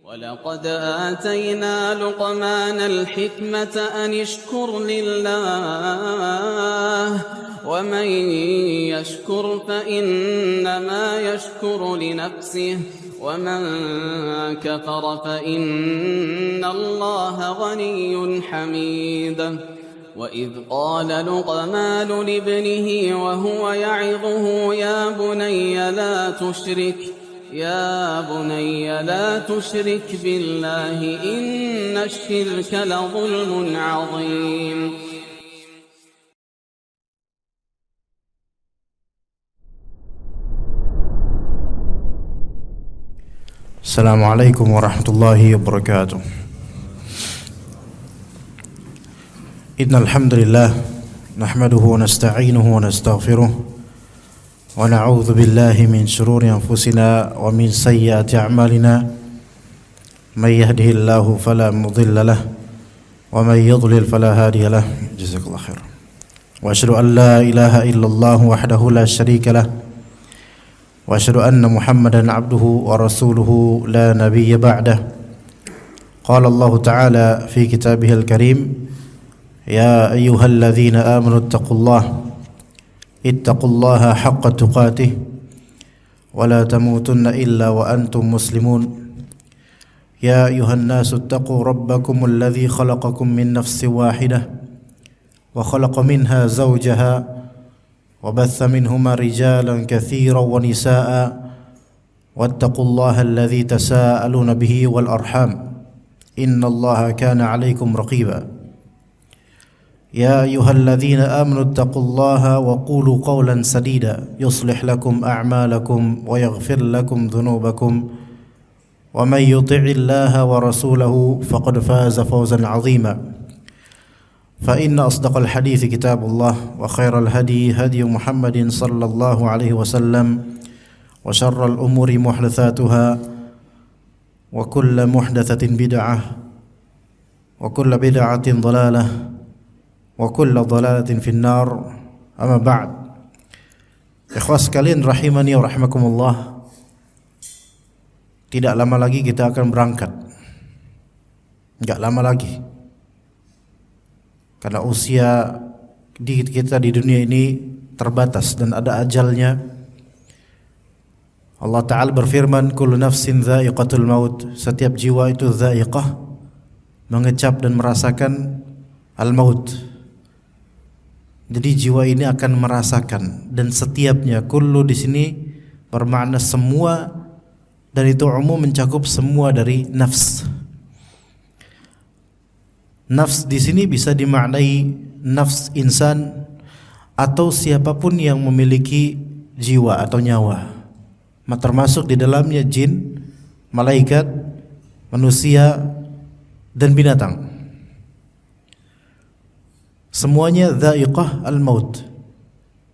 ولقد آتينا لقمان الحكمة أن اشكر لله ومن يشكر فإنما يشكر لنفسه ومن كفر فإن الله غني حميد وإذ قال لقمان لابنه وهو يعظه يا بني لا تشرك بالله إن الشرك لظلم عظيم. Assalamualaikum warahmatullahi wabarakatuh. Innal hamdalillah nahmaduhu wa nasta'inuhu wa nastaghfiruh wa na'udzu billahi min shururi anfusina wa min sayyiati a'malina may yahdihillahu fala mudilla lahu wa may yudlil fala hadiya lahu. Jazakallahu khair. Wa asyhadu an la ilaha illallah wahdahu la syarika lahu wa asyhadu anna Muhammadan abduhu wa rasuluhu la nabiyya ba'dah. Qala Allah ta'ala fi kitabihil karim, ya ayyuhalladzina amanu ittaqullaha haqqa tuqatih wa la tamutunna illa wa antum muslimun. Ya ayyuhan nasu ittaqu rabbakumul ladzi khalaqakum min nafsin wahidah wa khalaqa minha zawjaha وبث منهما رجالا كثيرا ونساء واتقوا الله الذي تساءلون به والأرحام إن الله كان عليكم رقيبا. يا أيها الذين آمنوا اتقوا الله وقولوا قولا سديدا يصلح لكم أعمالكم ويغفر لكم ذنوبكم ومن يطع الله ورسوله فقد فاز فوزا عظيما. فإن أصدق الحديث كتاب الله وخير الهدي هدي محمد صلى الله عليه وسلم وشر الأمور محدثاتها وكل محدثة بدعة وكل بدعة ضلالة وكل ضلالة في النار. أما بعد, ikhwas sekalian rahimani wa rahimakumullah, tidak lama lagi kita akan berangkat. Enggak lama lagi, karena usia kita di dunia ini terbatas dan ada ajalnya. Allah Ta'ala berfirman, kullu nafsin dha'iqatul maut, setiap jiwa itu dha'iqah, mengecap dan merasakan al-maut. Jadi jiwa ini akan merasakan, dan setiapnya, kullu di sini bermakna semua, dan itu umum mencakup semua dari nafs. Nafs di sini bisa dimaknai nafs insan atau siapapun yang memiliki jiwa atau nyawa, termasuk di dalamnya jin, malaikat, manusia, dan binatang. Semuanya dha'iqah al-maut,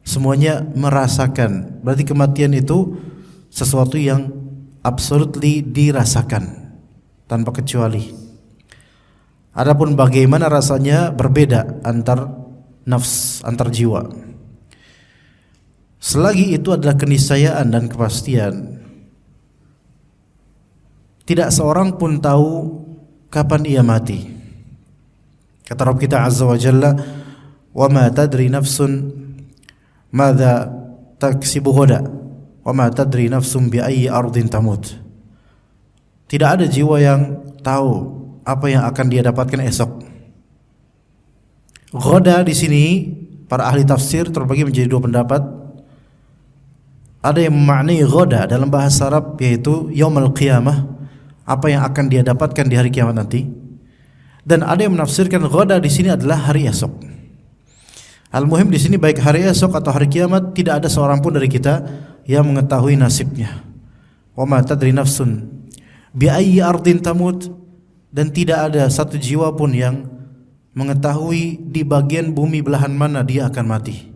semuanya merasakan. Berarti kematian itu sesuatu yang absolutely dirasakan tanpa kecuali. Adapun bagaimana rasanya berbeda antar nafs, antar jiwa. Selagi itu adalah keniscayaan dan kepastian, tidak seorang pun tahu kapan ia mati. Kata Rabb kita Azza wa Jalla, wa ma tadri nafsun madza taksibu ghadan wa ma tadri nafsun bi ayyi ardin tamut. Tidak ada jiwa yang tahu apa yang akan dia dapatkan esok. Ghoda di sini para ahli tafsir terbagi menjadi dua pendapat. Ada yang memaknai ghoda dalam bahasa Arab yaitu yaumul qiyamah, apa yang akan dia dapatkan di hari kiamat nanti. Dan ada yang menafsirkan ghoda di sini adalah hari esok. Al-muhim di sini baik hari esok atau hari kiamat, tidak ada seorang pun dari kita yang mengetahui nasibnya. Wa ma tadri nafsun bi ayyi ardin tamut. Dan tidak ada satu jiwa pun yang mengetahui di bagian bumi belahan mana dia akan mati.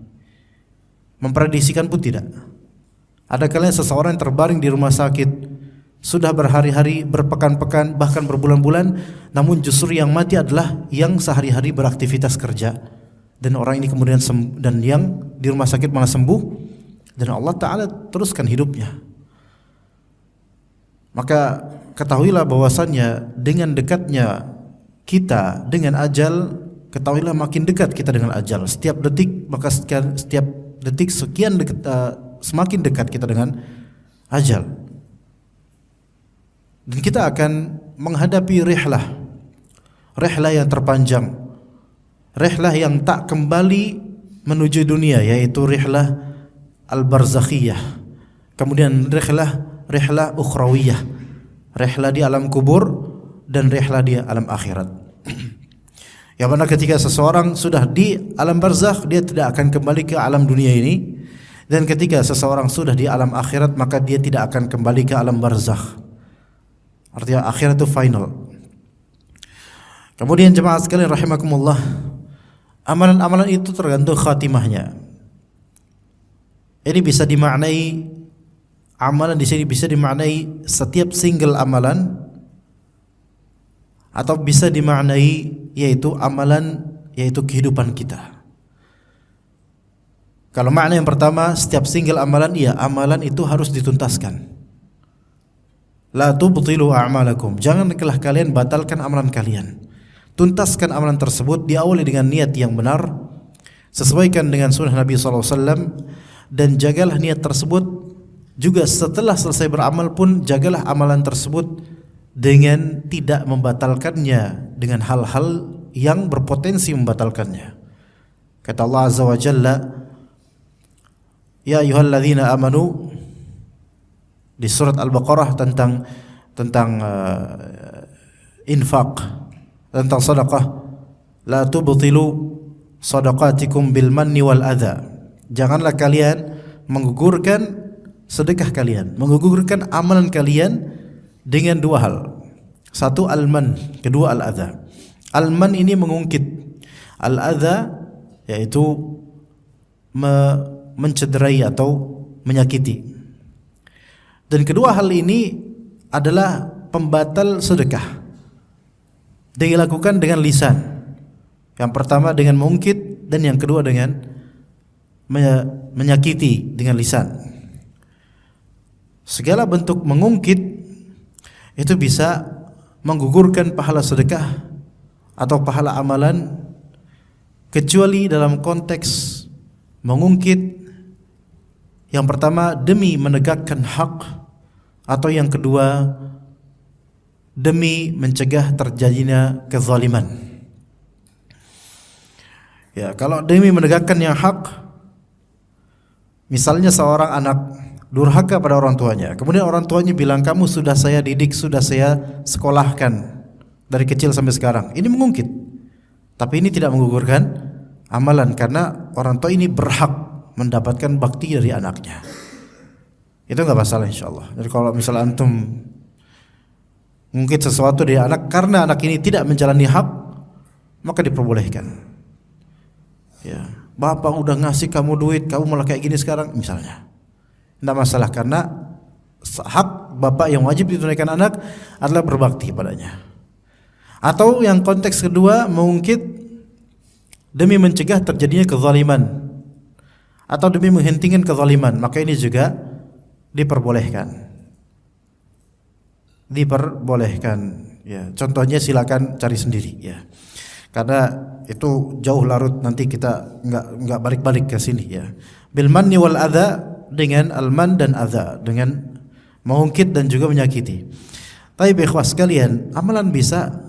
Memprediksikan pun tidak. Ada kalanya seseorang yang terbaring di rumah sakit, sudah berhari-hari, berpekan-pekan, bahkan berbulan-bulan, namun justru yang mati adalah yang sehari-hari beraktivitas kerja. Dan orang ini kemudian dan yang di rumah sakit malah sembuh, dan Allah Ta'ala teruskan hidupnya. Maka ketahuilah bahwasannya dengan dekatnya kita dengan ajal, ketahuilah makin dekat kita dengan ajal. Setiap detik, maka setiap detik semakin dekat kita dengan ajal. Dan kita akan menghadapi rihlah yang terpanjang, rihlah yang tak kembali menuju dunia, yaitu rihlah al-barzakhiyah. Kemudian rihlah ukhrawiyah, rihlah di alam kubur dan rihlah di alam akhirat. Yang mana ketika seseorang sudah di alam barzakh, dia tidak akan kembali ke alam dunia ini, dan ketika seseorang sudah di alam akhirat, maka dia tidak akan kembali ke alam barzakh. Artinya akhirat itu final. Kemudian jemaah sekalian rahimakumullah, amalan-amalan itu tergantung khatimahnya. Ini bisa dimaknai, amalan di sini bisa dimaknai setiap single amalan, atau bisa dimaknai yaitu amalan, yaitu kehidupan kita. Kalau makna yang pertama, setiap single amalan, iya, amalan itu harus dituntaskan. La tubtilu a'malakum, janganlah kalian batalkan amalan kalian. Tuntaskan amalan tersebut, diawali dengan niat yang benar, sesuaikan dengan sunnah Nabi SAW, dan jagalah niat tersebut. Juga setelah selesai beramal pun, jagalah amalan tersebut dengan tidak membatalkannya dengan hal-hal yang berpotensi membatalkannya. Kata Allah Azza wa Jalla, ya ayyuhalladzina amanu, di surat Al-Baqarah tentang infak, tentang sedekah, la tubtilu sadaqatikum bil manni wal adha. Janganlah kalian menggugurkan sedekah kalian, menggugurkan amalan kalian dengan dua hal. Satu al-man, kedua al-adha. Al-man ini mengungkit, al-adha yaitu mencederai atau menyakiti. Dan kedua hal ini adalah pembatal sedekah, dilakukan dengan lisan. Yang pertama dengan mengungkit, dan yang kedua dengan menyakiti dengan lisan. Segala bentuk mengungkit itu bisa menggugurkan pahala sedekah atau pahala amalan, kecuali dalam konteks mengungkit yang pertama demi menegakkan hak, atau yang kedua demi mencegah terjadinya kezaliman. Ya, kalau demi menegakkan yang hak, misalnya seorang anak durhaka pada orang tuanya, kemudian orang tuanya bilang, kamu sudah saya didik, sudah saya sekolahkan dari kecil sampai sekarang. Ini mengungkit, tapi ini tidak menggugurkan amalan, karena orang tua ini berhak mendapatkan bakti dari anaknya. Itu enggak masalah insyaallah. Jadi kalau misalnya antum mungkin sesuatu dari anak karena anak ini tidak menjalani hak, maka diperbolehkan. Ya, bapak udah ngasih kamu duit, kamu malah kayak gini sekarang misalnya. Tidak masalah, karena hak bapak yang wajib ditunaikan anak adalah berbakti padanya. Atau yang konteks kedua, mengungkit demi mencegah terjadinya kezaliman atau demi menghentikan kezaliman, maka ini juga diperbolehkan. Ya, contohnya silakan cari sendiri ya. Karena itu jauh larut, nanti kita enggak balik-balik ke sini ya. Bil manni wal adza, dengan al-man dan adza, dengan mengungkit dan juga menyakiti. Tapi ikhwas sekalian, amalan bisa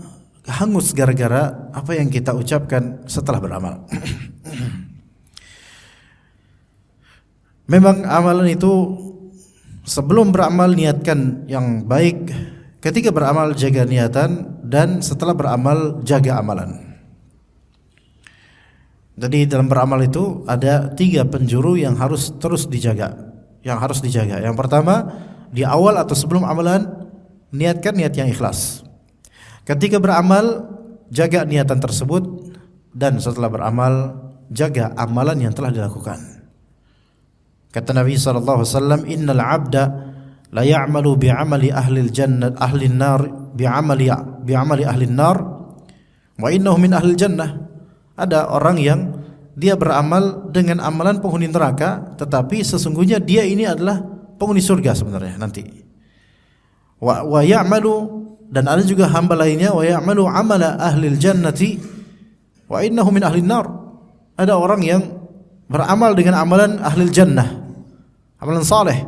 hangus gara-gara apa yang kita ucapkan setelah beramal. Memang amalan itu sebelum beramal niatkan yang baik, ketika beramal jaga niatan, dan setelah beramal jaga amalan. Jadi dalam beramal itu ada 3 penjuru yang harus terus dijaga, Yang pertama, di awal atau sebelum amalan, niatkan niat yang ikhlas. Ketika beramal, jaga niatan tersebut, dan setelah beramal, jaga amalan yang telah dilakukan. Kata Nabi SAW, innal abda la ya'malu bi'amali ahli al-jannah ahli an-nar bi'amali ahli an-nar wa innahu min ahli al-jannah. Ada orang yang dia beramal dengan amalan penghuni neraka, tetapi sesungguhnya dia ini adalah penghuni surga sebenarnya nanti. wa ya'malu, dan ada juga hamba lainnya wa ya'malu amala ahlil jannati wa innahu min ahlin nar. Ada orang yang beramal dengan amalan ahlil jannah, amalan saleh,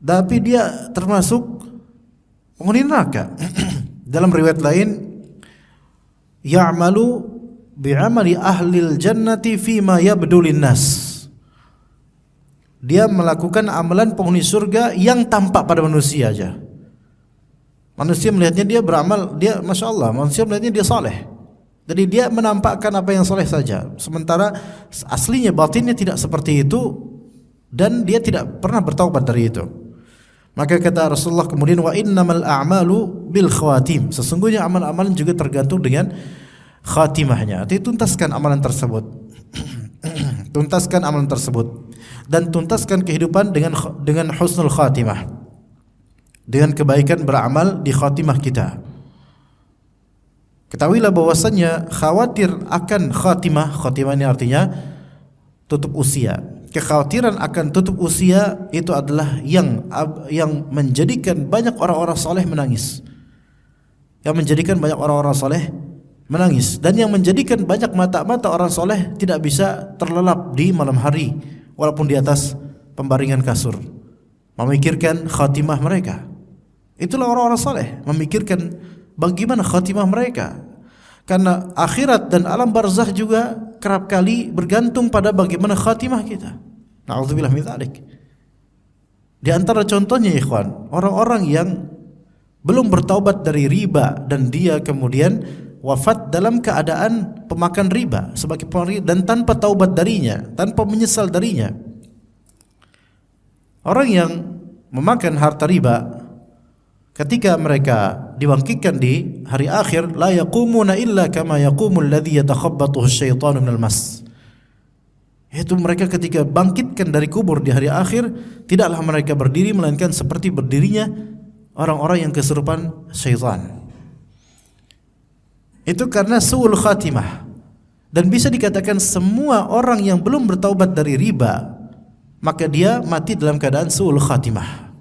tapi dia termasuk penghuni neraka. Dalam riwayat lain, ya'malu bi'amali ahlil jannati fima yabdu linnas. Dia melakukan amalan penghuni surga yang tampak pada manusia aja. Manusia melihatnya dia beramal, dia Masya Allah, manusia melihatnya dia saleh. Jadi dia menampakkan apa yang saleh saja, sementara aslinya batinnya tidak seperti itu, dan dia tidak pernah bertaubat dari itu. Maka kata Rasulullah kemudian, wa innamal a'malu bil khawatim. Sesungguhnya amal-amalan juga tergantung dengan khatimahnya. Artinya tuntaskan amalan tersebut. Tuntaskan amalan tersebut dan tuntaskan kehidupan dengan husnul khatimah, dengan kebaikan beramal di khatimah kita. Ketahuilah bahwasannya khawatir akan khatimah, khatimah ini artinya tutup usia. Kekhawatiran akan tutup usia itu adalah yang menjadikan banyak orang-orang saleh menangis. Yang menjadikan banyak orang-orang saleh menangis, dan yang menjadikan banyak mata-mata orang soleh tidak bisa terlelap di malam hari walaupun di atas pembaringan kasur, memikirkan khatimah mereka. Itulah orang-orang soleh, memikirkan bagaimana khatimah mereka, karena akhirat dan alam barzakh juga kerap kali bergantung pada bagaimana khatimah kita. Na'udzubillah min dzalik. Di antara contohnya ikhwan, orang-orang yang belum bertaubat dari riba dan dia kemudian wafat dalam keadaan pemakan riba sebagai pemakan, dan tanpa taubat darinya, tanpa menyesal darinya. Orang yang memakan harta riba, ketika mereka dibangkitkan di hari akhir, la yaqumuna illa kama yaqumul ladzi yatakhabbathu asyaitanu minal mas. Yaitu mereka ketika bangkitkan dari kubur di hari akhir, tidaklah mereka berdiri melainkan seperti berdirinya orang-orang yang kesurupan syaitan. Itu karena su'ul khatimah. Dan bisa dikatakan semua orang yang belum bertaubat dari riba, maka dia mati dalam keadaan su'ul khatimah.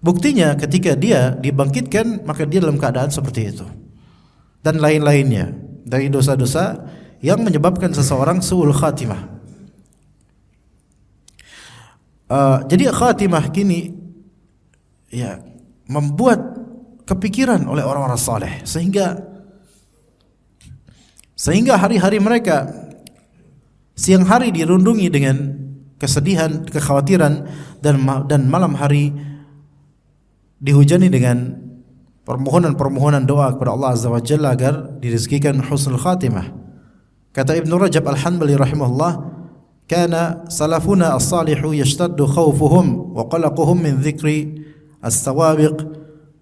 Buktinya ketika dia dibangkitkan, maka dia dalam keadaan seperti itu. Dan lain-lainnya dari dosa-dosa yang menyebabkan seseorang su'ul khatimah. Jadi khatimah kini ya membuat kepikiran oleh orang-orang saleh, sehingga hari-hari mereka siang hari dirundungi dengan kesedihan, kekhawatiran, dan malam hari dihujani dengan permohonan-permohonan doa kepada Allah Azza wa Jalla agar dirizkikan husnul khatimah. Kata Ibnu Rajab Al-Hanbali rahimahullah, kana salafuna as-salihu yashtaddu khawfuhum wa qalaquhum min dhikri as-sawabiq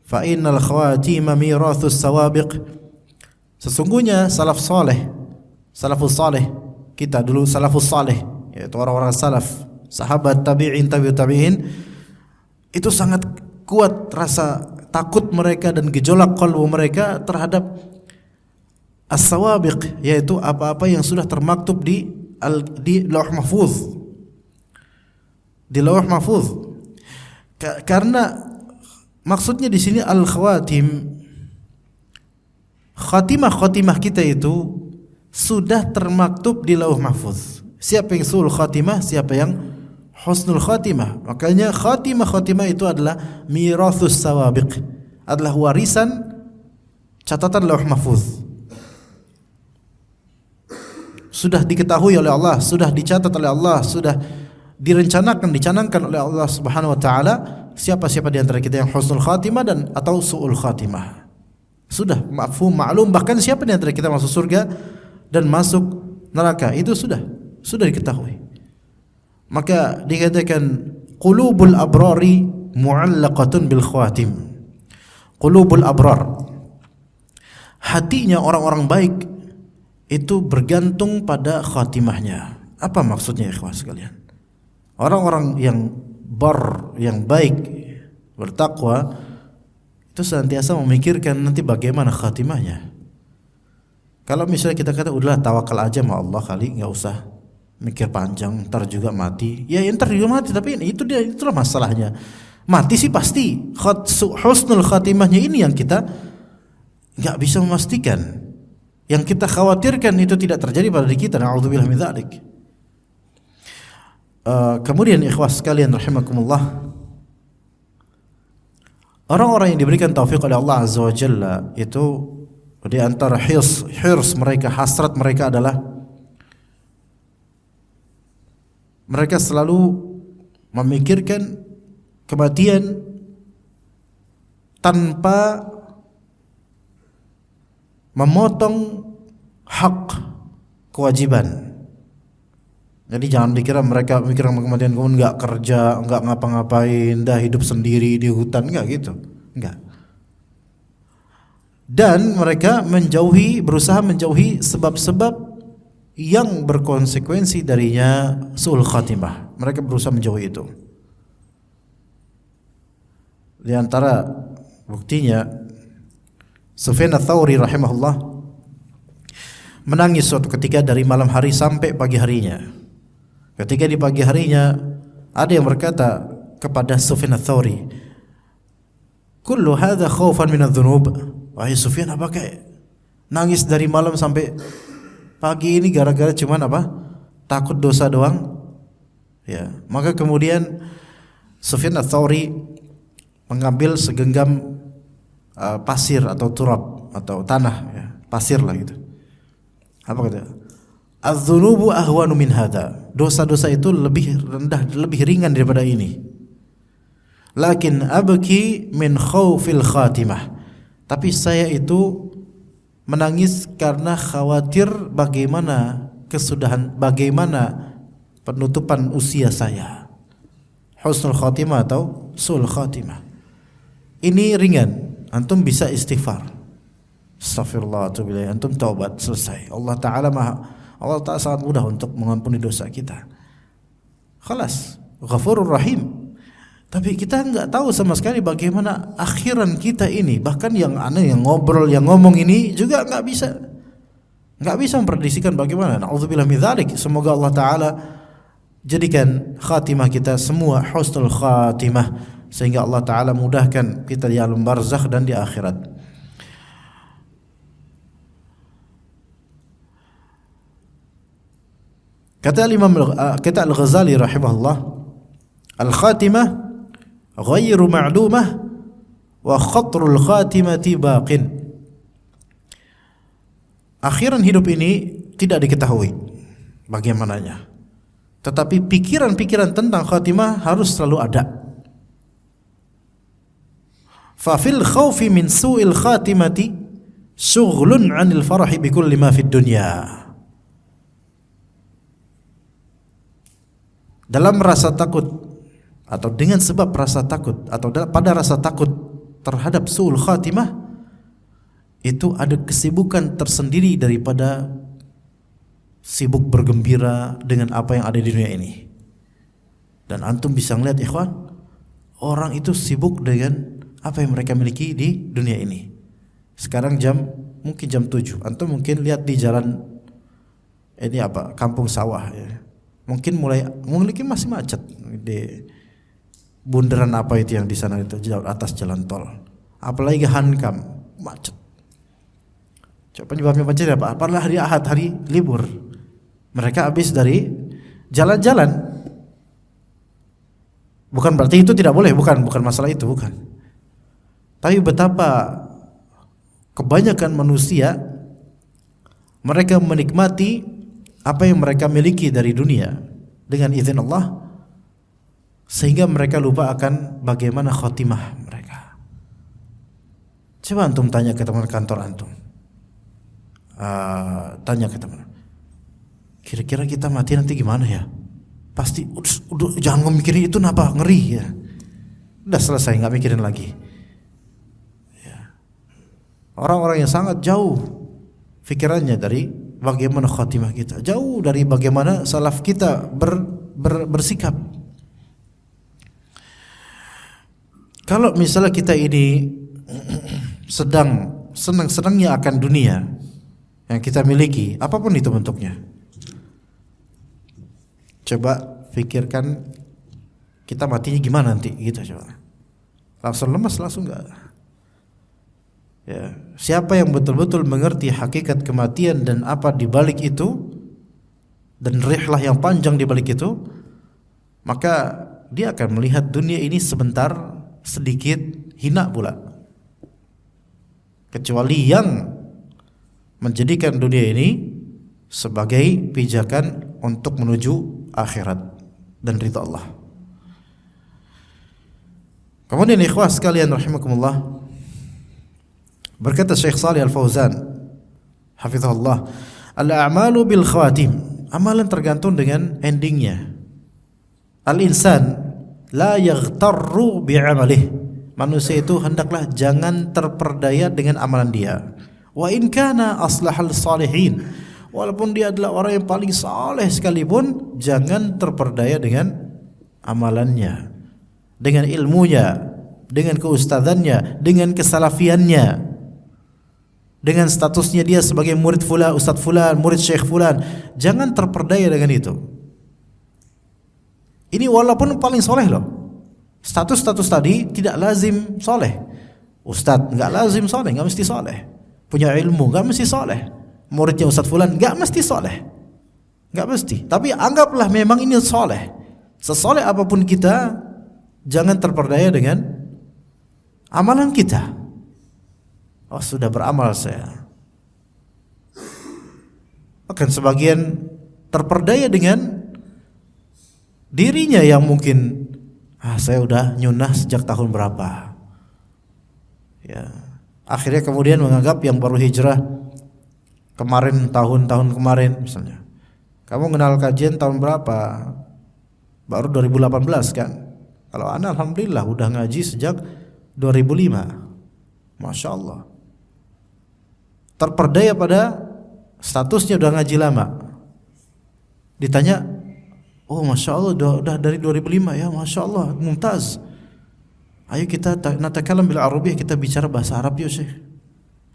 fa innal khawatima mirathus sawabiq. Sesungguhnya salaf saleh, salafus saleh kita dulu, salafus saleh yaitu orang-orang salaf, sahabat, tabi'in, tabi'ut tabi'in, itu sangat kuat rasa takut mereka dan gejolak qalbu mereka terhadap as-sawabiq, yaitu apa-apa yang sudah termaktub di Lauh Mahfuz. Di Lauh Mahfuz. Karena maksudnya di sini al-khawatim, khatimah kita itu sudah termaktub di Lauh Mahfuz. Siapa yang sul khatimah, siapa yang husnul khatimah. Makanya khatimah itu adalah mirathus sawabiq, adalah warisan catatan Lauh Mahfuz. Sudah diketahui oleh Allah, sudah dicatat oleh Allah, sudah dicanangkan oleh Allah Subhanahu wa taala siapa-siapa di antara kita yang husnul khatimah dan atau suul khatimah. Sudah mafhum, maklum, bahkan siapa di antara kita masuk surga dan masuk neraka itu sudah diketahui. Maka dikatakan qulubul abrari mu'allaqatun bil khawatim. Qulubul abrar, hatinya orang-orang baik itu bergantung pada khatimahnya. Apa maksudnya ikhwah sekalian? Orang-orang yang yang baik, bertakwa, itu senantiasa memikirkan nanti bagaimana khatimahnya. Kalau misalnya kita kata udahlah tawakal aja sama Allah kali, nggak usah mikir panjang, ntar juga mati. Ya ntar juga mati, tapi itulah masalahnya. Mati sih pasti. Husnul khatimahnya ini yang kita nggak bisa memastikan. Yang kita khawatirkan itu tidak terjadi pada diri kita. Na'udzubillah min dzalik. Kemudian ikhwas sekalian rahimakumullah, orang-orang yang diberikan taufik oleh Allah Azza wa Jalla itu di antara hirs mereka, hasrat mereka adalah mereka selalu memikirkan kematian tanpa memotong hak kewajiban. Jadi jangan dikira mereka mikir kematian kemudian nggak kerja, nggak ngapa-ngapain, dah hidup sendiri di hutan, nggak gitu, nggak. Dan mereka berusaha menjauhi sebab-sebab yang berkonsekuensi darinya su'ul khatimah. Mereka berusaha menjauhi itu. Di antara buktinya, Sufyan ats-Tsauri rahimahullah menangis suatu ketika dari malam hari sampai pagi harinya. Ketika di pagi harinya ada yang berkata kepada Sufyan ats-Tsauri, "Kullu hadza khaufan min adz-dzunub." Wahai Sufyan, apakah nangis dari malam sampai pagi ini gara-gara cuman apa? Takut dosa doang? Ya, maka kemudian Sufyan ats-Tsauri mengambil segenggam pasir atau turab atau tanah, ya, pasir lah gitu. Apa kata? Az-dzunubu ahwanu min hadza. Dosa-dosa itu lebih rendah, lebih ringan daripada ini. Lakin abki min khaufil khatimah. Tapi saya itu menangis karena khawatir bagaimana bagaimana penutupan usia saya. Husnul khatimah atau su'ul khatimah. Ini ringan. Antum bisa istighfar. Astagfirullah, antum taubat, selesai. Allah Ta'ala sangat mudah untuk mengampuni dosa kita. Khalas, Ghafurur Rahim. Tapi kita nggak tahu sama sekali bagaimana akhiran kita ini. Bahkan yang aneh, yang ngomong ini juga nggak bisa memprediksikan bagaimana. Na'udzubillah min dzalik. Semoga Allah Ta'ala jadikan khatimah kita semua husnul khatimah, sehingga Allah Ta'ala mudahkan kita di alam barzakh dan di akhirat. Kata Al-Ghazali rahimahullah, al-khatimah ghairu ma'lumah wa khatrul khatimati baqin. Akhiran hidup ini tidak diketahui bagaimananya, tetapi pikiran-pikiran tentang khatimah harus selalu ada. Fa fil khaufi min su'il khatimati shughlun 'anil farahi bi kulli ma fid dunya. Dalam rasa takut atau dengan sebab rasa takut atau pada rasa takut terhadap su'ul khatimah itu ada kesibukan tersendiri daripada sibuk bergembira dengan apa yang ada di dunia ini. Dan antum bisa melihat ikhwan, orang itu sibuk dengan apa yang mereka miliki di dunia ini. Sekarang mungkin jam 7. Antum mungkin lihat di jalan ini apa? Kampung sawah ya. Mungkin masih macet di bundaran apa itu yang di sana itu atas jalan tol. Apalagi Hankam, macet. Coba penyebabnya macet apa? Apalagi hari Ahad, hari libur. Mereka habis dari jalan-jalan. Bukan berarti itu tidak boleh, bukan masalah itu, bukan. Tapi betapa kebanyakan manusia mereka menikmati apa yang mereka miliki dari dunia dengan izin Allah, sehingga mereka lupa akan bagaimana khatimah mereka. Coba antum tanya ke teman kantor antum, tanya ke teman, kira-kira kita mati nanti gimana ya? Pasti udah jangan mikirin itu, napa ngeri ya. Udah selesai, nggak mikirin lagi. Ya. Orang-orang yang sangat jauh pikirannya dari bagaimana khatimah kita, jauh dari bagaimana salaf kita bersikap. Kalau misalnya kita ini sedang senang-senangnya akan dunia yang kita miliki, apapun itu bentuknya, coba pikirkan kita matinya gimana nanti, gitu coba. langsung lemas, langsung enggak. Ya, siapa yang betul-betul mengerti hakikat kematian dan apa di balik itu, dan rihlah yang panjang di balik itu, maka dia akan melihat dunia ini sebentar, sedikit, hina pula. Kecuali yang menjadikan dunia ini sebagai pijakan untuk menuju akhirat dan ridha Allah. Kemudian ikhwah sekalian rahimakumullah, berkata Syekh Shalih Al-Fauzan hafizahullah, al-a'malu bil khawatim, amalan tergantung dengan endingnya. Al-insan la yaghtarru bi'amalih, manusia itu hendaklah jangan terperdaya dengan amalan dia. Wa in kana aslahal salihin, walaupun dia adalah orang yang paling saleh sekalipun, jangan terperdaya dengan amalannya, dengan ilmunya, dengan keustadannya, dengan kesalafiannya, dengan statusnya dia sebagai murid fulan, ustadz fulan, murid syekh fulan. Jangan terperdaya dengan itu. Ini walaupun paling soleh loh. Status-status tadi tidak lazim soleh. Ustadz nggak lazim soleh, nggak mesti soleh. Punya ilmu nggak mesti soleh. Muridnya ustadz fulan nggak mesti soleh, nggak mesti. Tapi anggaplah memang ini soleh. Sesoleh apapun kita, jangan terperdaya dengan amalan kita. Oh, sudah beramal saya. Akan sebagian terperdaya dengan dirinya yang mungkin, saya udah nyunah sejak tahun berapa. Ya, akhirnya kemudian menganggap yang baru hijrah kemarin, tahun kemarin misalnya, kamu kenal kajian tahun berapa? Baru 2018 kan? Kalau ana alhamdulillah udah ngaji sejak 2005. Masya Allah. Terperdaya pada statusnya udah ngaji lama. Ditanya, oh Masya Allah udah dari 2005 ya, Masya Allah, mumtaz. Ayo kita natakalam bil Arabiyyah, kita bicara bahasa Arab yuk Syekh.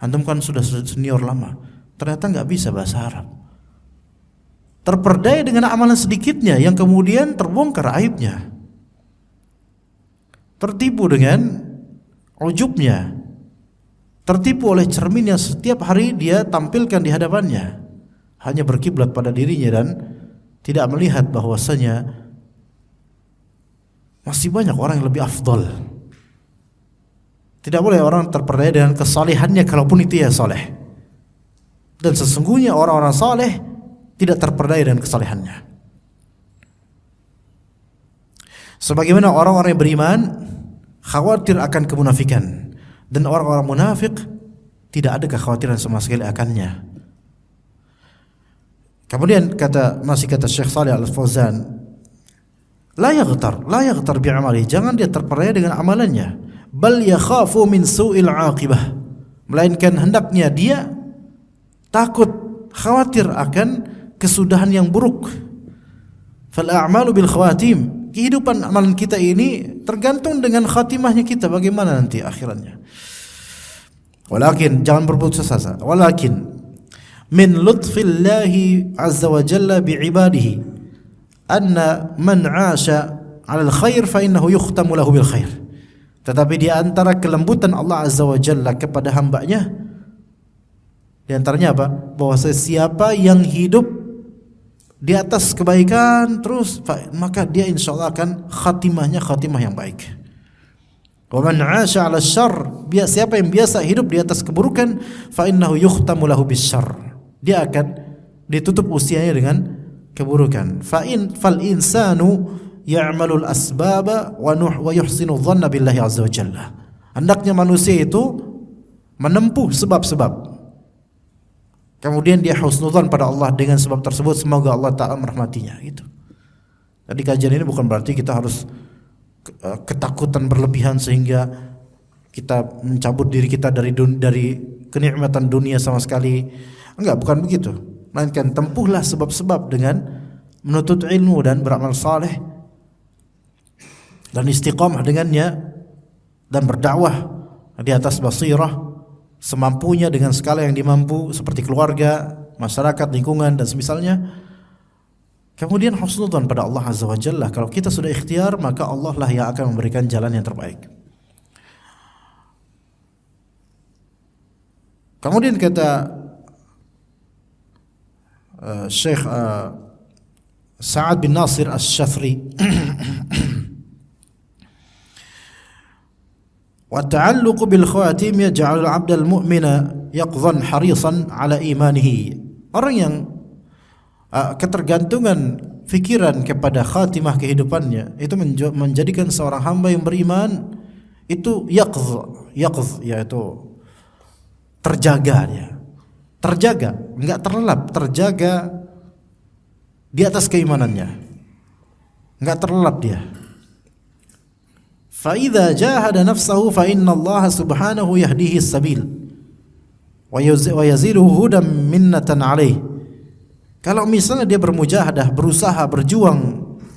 Antum kan sudah senior lama. Ternyata nggak bisa bahasa Arab. Terperdaya dengan amalan sedikitnya yang kemudian terbongkar aibnya. Tertipu dengan ujubnya. Tertipu oleh cermin yang setiap hari dia tampilkan di hadapannya. Hanya berkiblat pada dirinya dan tidak melihat bahwasanya masih banyak orang yang lebih afdal. Tidak boleh orang terperdaya dengan kesalehannya kalaupun itu ya saleh. Dan sesungguhnya orang-orang saleh tidak terperdaya dengan kesalehannya. Sebagaimana orang-orang yang beriman khawatir akan kemunafikan, dan orang-orang munafik tidak ada kekhawatiran sama sekali akannya. Kemudian masih kata Syekh Shalih Al-Fauzan, la yaghtar bi'amalihi, jangan dia terperdaya dengan amalannya. Bal yakhafu min su'il 'aqibah, melainkan hendaknya dia takut, khawatir akan kesudahan yang buruk. Fal a'malu bil khawatim, kehidupan amalan kita ini tergantung dengan khatimahnya kita, bagaimana nanti akhirannya. Walakin, jangan berputus asa. Walakin min lutfillahi azza wa jalla bi'ibadihi anna man 'asha 'alal khair fa innahu yukhtamu lahu bil khair. Tetapi di antara kelembutan Allah azza wa jalla kepada hambanya, di antaranya apa? Bahwa siapa yang hidup di atas kebaikan terus, maka dia insyaallah akan khatimahnya khatimah yang baik. Wa man 'asha 'ala syarr, siapa yang biasa hidup di atas keburukan, fa innahu yukhtamu lahu bisyarr, dia akan ditutup usianya dengan keburukan. Fal insanu ya'malul asbaba wa yuhsinu dhanna billahi azza wa jalla. Hendaknya manusia itu menempuh sebab-sebab, kemudian dia husnudzan pada Allah dengan sebab tersebut, semoga Allah Ta'ala merahmatinya. Gitu. Jadi kajian ini bukan berarti kita harus ketakutan berlebihan sehingga kita mencabut diri kita dari kenikmatan dunia sama sekali. Enggak, bukan begitu. Melainkan tempuhlah sebab-sebab dengan menuntut ilmu dan beramal saleh dan istiqamah dengannya, dan berdakwah di atas basirah semampunya dengan skala yang dimampu, seperti keluarga, masyarakat, lingkungan dan semisalnya. Kemudian husnudzan pada Allah azza wa jalla. Kalau kita sudah ikhtiar, maka Allah lah yang akan memberikan jalan yang terbaik. Kemudian kata Syekh Sa'ad bin Nasir Asy-Syafri, wa ta'alluqu bil khawatim yaj'alul 'abdal mu'mina yaqdhan harisan 'ala imanihi. Orang yang ketergantungan fikiran kepada khatimah kehidupannya itu menjadikan seorang hamba yang beriman itu yaqdh yaitu terjaga dia. Terjaga, enggak terlelap, terjaga di atas keimanannya. Enggak terlelap dia. Fa idza jahada nafsahu fa inna Allah subhanahu yahdihi as-sabil wa yaziluhu hudan minnatan alaih. Kalau misalnya dia bermujahadah, berusaha,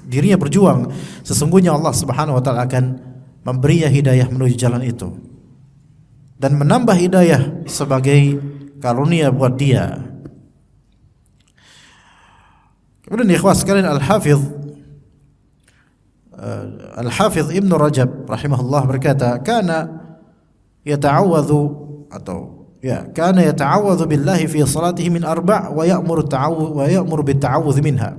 dirinya berjuang, sesungguhnya Allah Subhanahu wa taala akan memberinya hidayah menuju jalan itu dan menambah hidayah sebagai karunia buat dia. Kemudian ikhwas sekalian, Al-Hafidh Ibnu Rajab rahimahullah berkata, kana yata'awadhu billahi fi salatihi min arba' wa ya'muru bitta'awudh minha.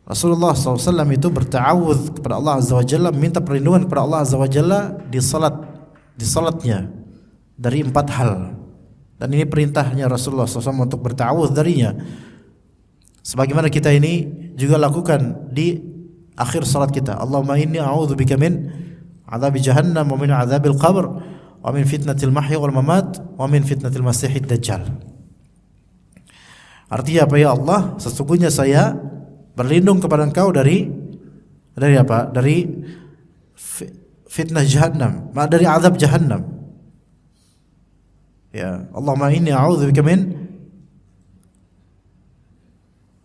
Rasulullah SAW itu berta'awudz kepada Allah Azza wa Jalla, minta perlindungan kepada Allah Azza wa Jalla di salatnya dari 4 hal. Dan ini perintahnya Rasulullah SAW untuk berta'awudz darinya. Sebagaimana kita ini juga lakukan di akhir salat kita. Allahumma inni a'udzubika min adzabi jahannam wa min adzabil qabr wa min fitnatil mahya wal mamat wa min fitnatil masiihid dajjal. Artinya apa ya Allah, sesungguhnya saya berlindung kepada Engkau dari apa? Dari fitnah jahannam, dari azab jahannam. Ya, Allahumma inni a'udzubika min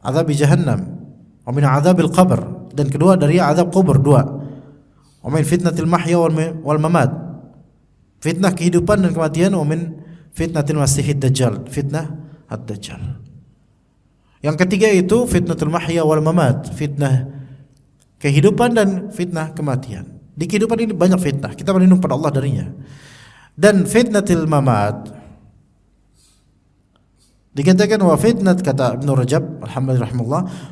azabi jahannam wa min azabil qabr, dan kedua dari azab kubur, 2. Wa min fitnatil mahya wal mamat, fitnah kehidupan dan kematian, wa min fitnatil masiihid dajjal, fitnah ad-dajjal. Yang ketiga itu fitnatul mahya wal mamat, fitnah kehidupan dan fitnah kematian. Di kehidupan ini banyak fitnah, kita berlindung pada Allah darinya. Dan fitnatil mamat dikatakan wa fitnat, kata Ibnu Rajab alhamdulillah,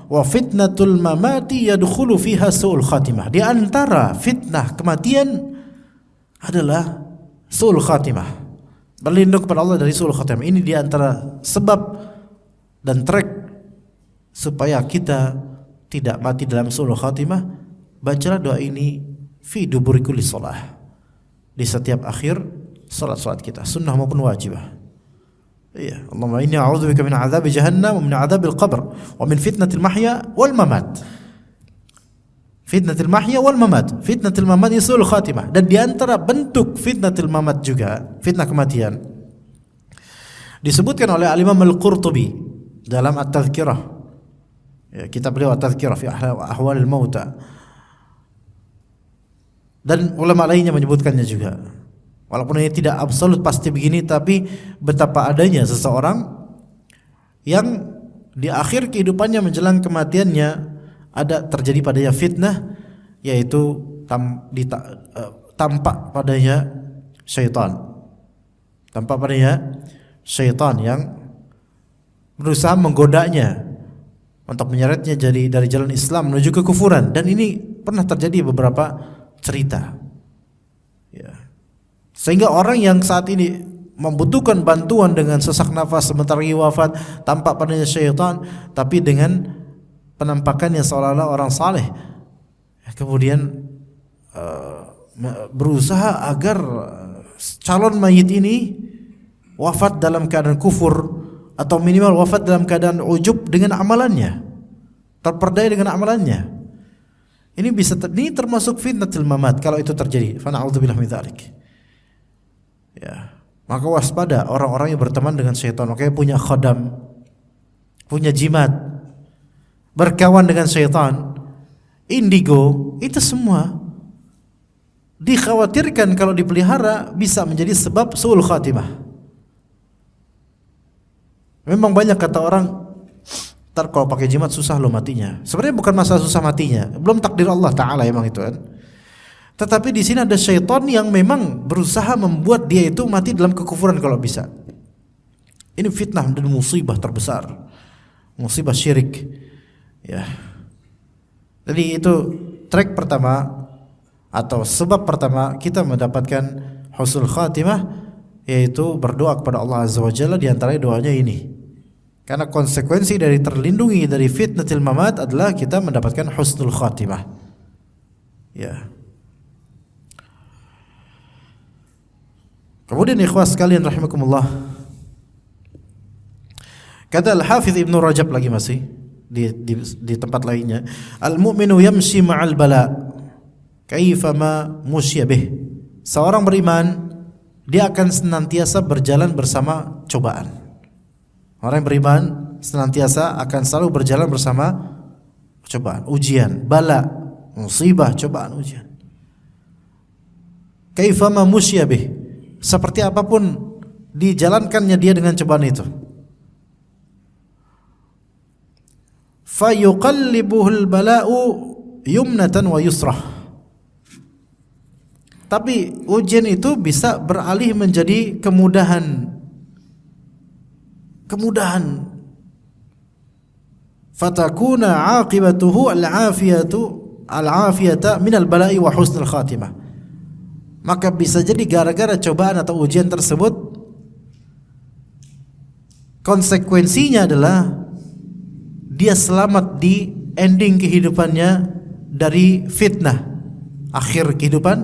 wa fitnatul mamati yadkhulu fiha su'ul khatimah. Di antara fitnah kematian adalah su'ul khatimah. Berlindung kepada Allah dari su'ul khatimah. Ini di antara sebab dan trik supaya kita tidak mati dalam su'ul khatimah. Bacalah doa ini fi duburi kulli shalah, di setiap akhir salat-salat kita, sunnah maupun wajibah. Iya, Allahumma inni a'udzubika min 'adzabi jahannam wa min 'adzabil qabr wa min fitnatil mahya wal mamat. Fitnatil mahya wal mamat. Fitnatil mamat su'ul khatimah, dan di antara bentuk fitnatil mamat juga fitnah kematian. Disebutkan oleh Al-Imam Al-Qurtubi dalam At-Tadhkirah. Ya, kitab beliau At-Tadhkirah fi ahwalil mauta. Dan ulama lainnya menyebutkannya juga. Walaupun ini tidak absolut pasti begini, tapi betapa adanya seseorang yang di akhir kehidupannya menjelang kematiannya ada terjadi padanya fitnah, yaitu tampak padanya syaitan. Tampak padanya syaitan yang berusaha menggodanya untuk menyeretnya dari jalan Islam menuju kekufuran. Dan ini pernah terjadi beberapa cerita. Ya. Sehingga orang yang saat ini membutuhkan bantuan dengan sesak nafas sebentar lagi wafat, tampak padanya syaitan, tapi dengan penampakannya seolah-olah orang saleh. Kemudian berusaha agar calon mayit ini wafat dalam keadaan kufur, atau minimal wafat dalam keadaan ujub dengan amalannya, terperdaya dengan amalannya. Ini termasuk fitnatul mamat kalau itu terjadi. Fa na'udzubillah min dzalik. Ya, maka waspada orang-orang yang berteman dengan syaitan. Makanya punya khodam, punya jimat, berkawan dengan syaitan, indigo, itu semua dikhawatirkan kalau dipelihara bisa menjadi sebab su'ul khatimah. Memang banyak kata orang, ntar kalau pakai jimat susah lo matinya. Sebenarnya bukan masalah susah matinya, belum takdir Allah Ta'ala emang itu kan. Tetapi di sini ada syaitan yang memang berusaha membuat dia itu mati dalam kekufuran kalau bisa. Ini fitnah dan musibah terbesar, musibah syirik. Ya. Jadi itu track pertama atau sebab pertama kita mendapatkan husnul khatimah, yaitu berdoa kepada Allah Azza wa Jalla. Di antara doanya ini. Karena konsekuensi dari terlindungi dari fitnatil mamat adalah kita mendapatkan husnul khatimah. Ya. Kemudian ikhwah sekalian rahimakumullah, kata Al-Hafidz Ibnu Rajab lagi masih di tempat lainnya, al-mu'minu yamshi ma'al bala kaifama musyabih. Seorang beriman dia akan senantiasa berjalan bersama cobaan. Orang yang beriman senantiasa akan selalu berjalan bersama cobaan, ujian, bala, musibah, cobaan, ujian. Kaifama musyabih, seperti apapun dijalankannya dia dengan cobaan itu. Fayuqallibuhul bala'u yumnatan wa yusrah. Tapi ujian itu bisa beralih menjadi kemudahan. Fatakuna aqibatuhu al-afiyata minal bala'i wa husnul khatimah. Maka bisa jadi gara-gara cobaan atau ujian tersebut konsekuensinya adalah dia selamat di ending kehidupannya dari fitnah akhir kehidupan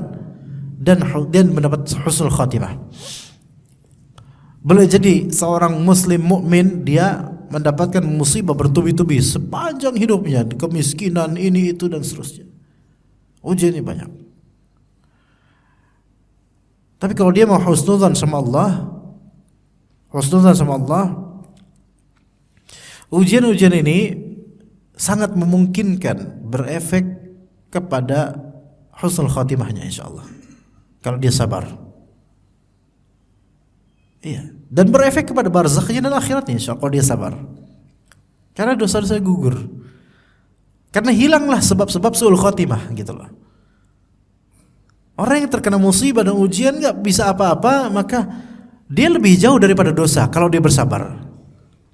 dan mendapat husnul khatimah. Boleh jadi seorang muslim mukmin dia mendapatkan musibah bertubi-tubi sepanjang hidupnya, kemiskinan ini itu dan seterusnya. Ujiannya banyak. Tapi kalau dia mau husnudzan sama Allah, ujian-ujian ini sangat memungkinkan berefek kepada husnul khatimahnya insyaallah. Kalau dia sabar. Iya, dan berefek kepada barzakhnya dan akhiratnya insyaallah kalau dia sabar. Karena dosa-dosa gugur. Karena hilanglah sebab-sebab su'ul khatimah gitu loh. Orang yang terkena musibah dan ujian gak bisa apa-apa, maka dia lebih jauh daripada dosa kalau dia bersabar.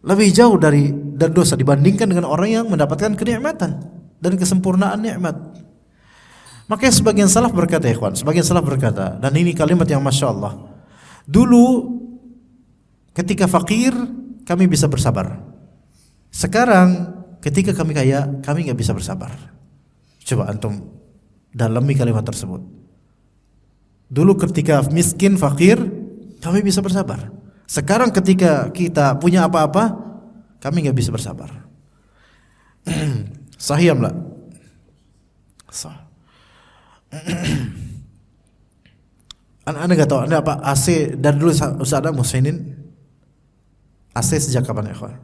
Lebih jauh dari dosa dibandingkan dengan orang yang mendapatkan kenikmatan dan kesempurnaan nikmat. Makanya sebagian salaf berkata, ikhwan, dan ini kalimat yang masya Allah. Dulu ketika fakir kami bisa bersabar. Sekarang ketika kami kaya kami gak bisa bersabar. Coba antum dalami kalimat tersebut. Dulu ketika miskin, fakir, kami bisa bersabar. Sekarang ketika kita punya apa-apa, kami nggak bisa bersabar. Sahih amla? Sah. Anda nggak tahu, Anda apa AC dari dulu Ustaz Adam Husainin? AC sejak kapan ya, kawan?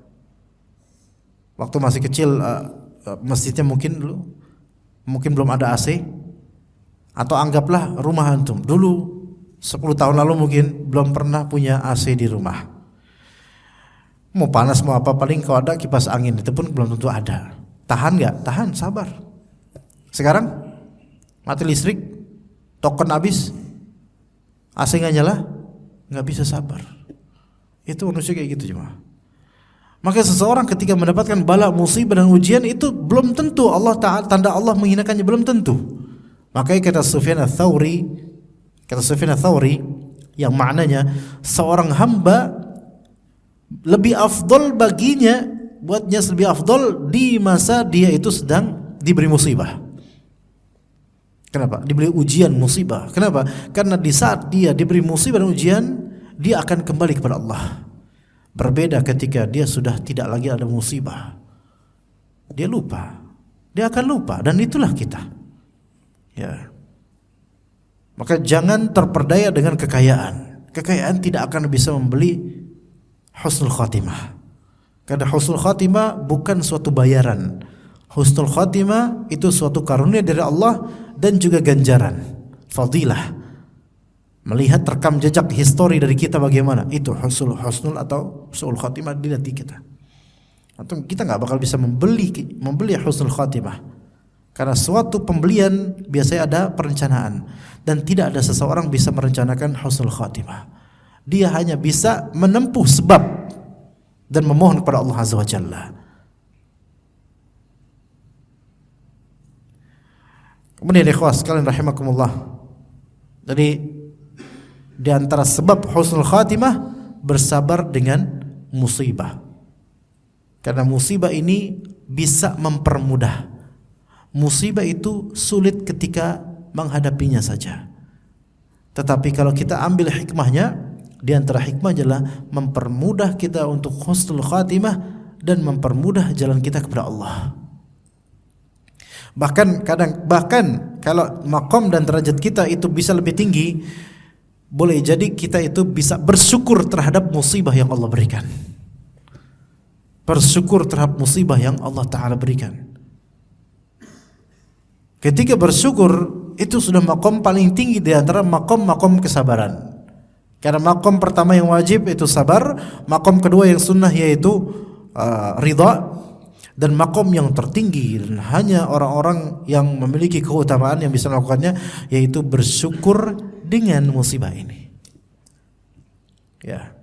Waktu masih kecil, masjidnya mungkin belum ada AC. Atau anggaplah rumah antum dulu 10 tahun lalu mungkin belum pernah punya AC di rumah. Mau panas mau apa, paling kalau ada kipas angin itu pun belum tentu ada. Tahan nggak? Tahan, sabar. Sekarang mati listrik, token habis, AC nggak nyala, nggak bisa sabar. Itu manusia kayak gitu cuma. Maka seseorang ketika mendapatkan bala, musibah dan ujian itu belum tentu Allah Ta'ala, tanda Allah menghinakannya belum tentu. Makanya kata Sufyan Ats-Tsauri yang maknanya seorang hamba lebih afdol baginya, buatnya lebih afdol di masa dia itu sedang diberi musibah. Kenapa? Diberi ujian musibah. Kenapa? Karena di saat dia diberi musibah dan ujian, dia akan kembali kepada Allah. Berbeda ketika dia sudah tidak lagi ada musibah. Dia lupa. Dia akan lupa, dan itulah kita. Ya. Maka jangan terperdaya dengan kekayaan. Kekayaan tidak akan bisa membeli husnul khatimah. Karena husnul khatimah bukan suatu bayaran. Husnul khatimah itu suatu karunia dari Allah dan juga ganjaran, fadilah. Melihat rekam jejak histori dari kita bagaimana, itu husnul atau husnul khatimah di hati kita. Atau kita nggak bakal bisa membeli husnul khatimah. Karena suatu pembelian biasanya ada perencanaan, dan tidak ada seseorang bisa merencanakan husnul khatimah. Dia hanya bisa menempuh sebab dan memohon kepada Allah Azza wa Jalla. Kemudian ikhwas sekalian rahimakumullah, jadi di antara sebab husnul khatimah bersabar dengan musibah. Karena musibah ini bisa mempermudah. Musibah itu sulit ketika menghadapinya saja. Tetapi kalau kita ambil hikmahnya, di antara hikmah adalah mempermudah kita untuk husnul khatimah dan mempermudah jalan kita kepada Allah. Bahkan kalau maqam dan derajat kita itu bisa lebih tinggi, boleh jadi kita itu bisa bersyukur terhadap musibah yang Allah berikan. Bersyukur terhadap musibah yang Allah Ta'ala berikan. Ketika bersyukur, itu sudah maqam paling tinggi di antara maqam-maqam kesabaran. Karena maqam pertama yang wajib itu sabar, maqam kedua yang sunnah yaitu ridha, dan maqam yang tertinggi dan hanya orang-orang yang memiliki keutamaan yang bisa melakukannya yaitu bersyukur dengan musibah ini. Ya.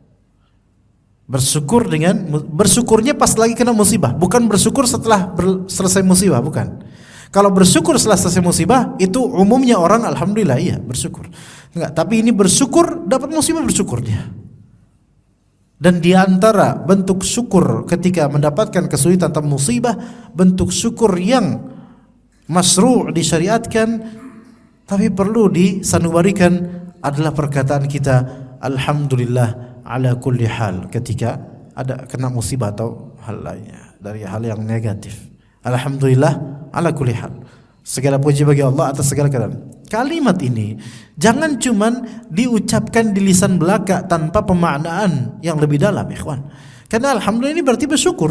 Bersyukurnya pas lagi kena musibah, bukan bersyukur setelah selesai musibah, bukan. Kalau bersyukur setelah selesai musibah itu umumnya orang alhamdulillah iya bersyukur. Enggak, tapi ini bersyukur dapat musibah bersyukur dia. Dan di antara bentuk syukur ketika mendapatkan kesulitan atau musibah, bentuk syukur yang masyru' disyariatkan tapi perlu disanubarikan adalah perkataan kita alhamdulillah ala kulli hal ketika ada kena musibah atau hal lainnya dari hal yang negatif. Alhamdulillah ala kulli hal. Segala puji bagi Allah atas segala keadaan. Kalimat ini jangan cuman diucapkan di lisan belaka tanpa pemaknaan yang lebih dalam, ikhwan. Karena alhamdulillah ini berarti bersyukur.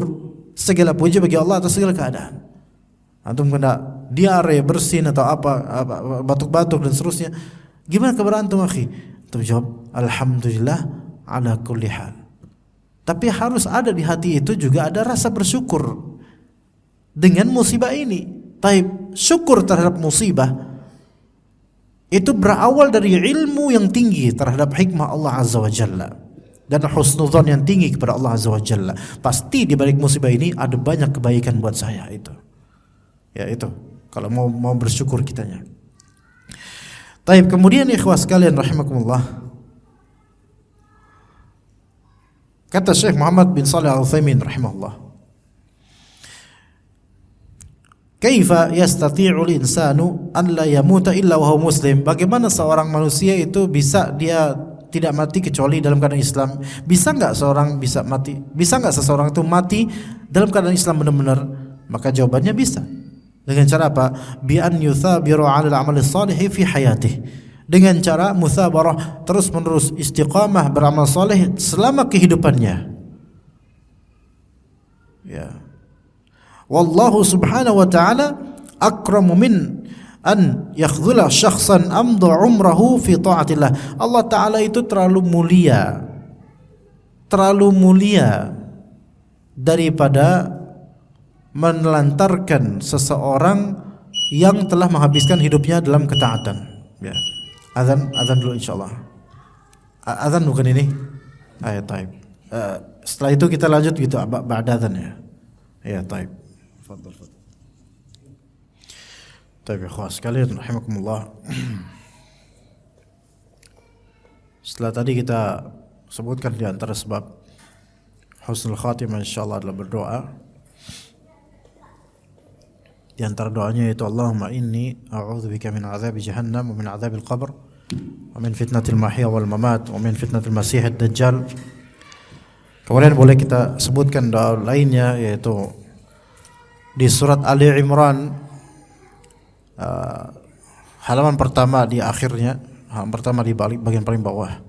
Segala puji bagi Allah atas segala keadaan. Antum kena diare, bersin atau apa batuk-batuk dan seterusnya. Gimana kabar antum, akhi? Antum jawab, alhamdulillah ala kulli hal. Tapi harus ada di hati itu juga ada rasa bersyukur dengan musibah ini. Taib, syukur terhadap musibah itu berawal dari ilmu yang tinggi terhadap hikmah Allah Azza wa Jalla dan husnudzon yang tinggi kepada Allah Azza wa Jalla. Pasti di balik musibah ini ada banyak kebaikan buat saya itu. Ya itu, kalau mau bersyukur kitanya. Taib, kemudian ikhwas sekalian rahimakumullah. Kata Syekh Muhammad bin Shalih Al-Utsaimin rahimahullah, kaifa yastati'ul insanu an la yamuta illa wa huwa muslim? Bagaimana seorang manusia itu bisa dia tidak mati kecuali dalam keadaan Islam? Bisa enggak seseorang itu mati dalam keadaan Islam benar-benar? Maka jawabannya bisa. Dengan cara apa? Bi an yuthabiru 'ala al-'amal as-salih fi hayatihi. Dengan cara muthabarah, terus-menerus istiqamah beramal saleh selama kehidupannya. Ya. Wallahu subhanahu wa ta'ala akramu min an yakhdhula syakhsan amda umrahu fi ta'atillah. Allah Ta'ala itu terlalu mulia daripada menelantarkan seseorang yang telah menghabiskan hidupnya dalam ketaatan. Ya. Azan dulu insyaallah. Azan bukan ini? Ayat taib. Setelah itu kita lanjut gitu ba'da azan ya. Ya taib. Fadhal. Taib ikhwas sekalian rahimakumullah. Setelah tadi kita sebutkan di antara sebab husnul khatimah insyaallah adalah berdoa. Di antara doanya yaitu Allahumma inni a'udzubika min azabi jahannam wa min azabil qabr wa min fitnatil mahya wal mamat wa min fitnatil masiihid dajjal. Kemudian boleh kita sebutkan doa lainnya yaitu di surat Ali Imran halaman pertama di akhirnya, halaman pertama di bagian paling bawah,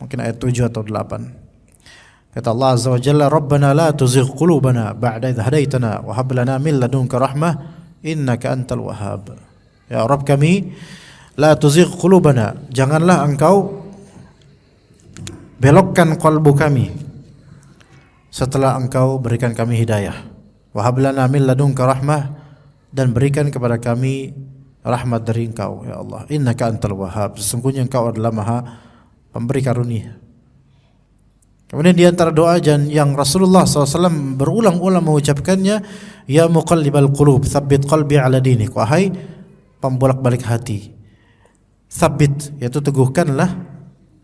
mungkin ayat 7 atau 8. Kata Allah Azza wa Jalla, Rabbana la tuzigh qulubana ba'da idh hadaitana wa hab lana min ladunka rahmah innaka antal wahhab. Ya Rabb kami, la tuzigh qulubana, janganlah engkau belokkan qalbu kami setelah engkau berikan kami hidayah. Wa hab lana min ladunka rahmah, dan berikan kepada kami rahmat dari Engkau ya Allah. Innaka antal wahhab, sesungguhnya Engkau adalah Maha pemberi karunia. Kemudian di antara doa yang Rasulullah SAW berulang-ulang mengucapkannya, ya muqallibal qulub, tsabbit qalbi ala dinik, wahai pembolak-balik hati, tsabbit yaitu teguhkanlah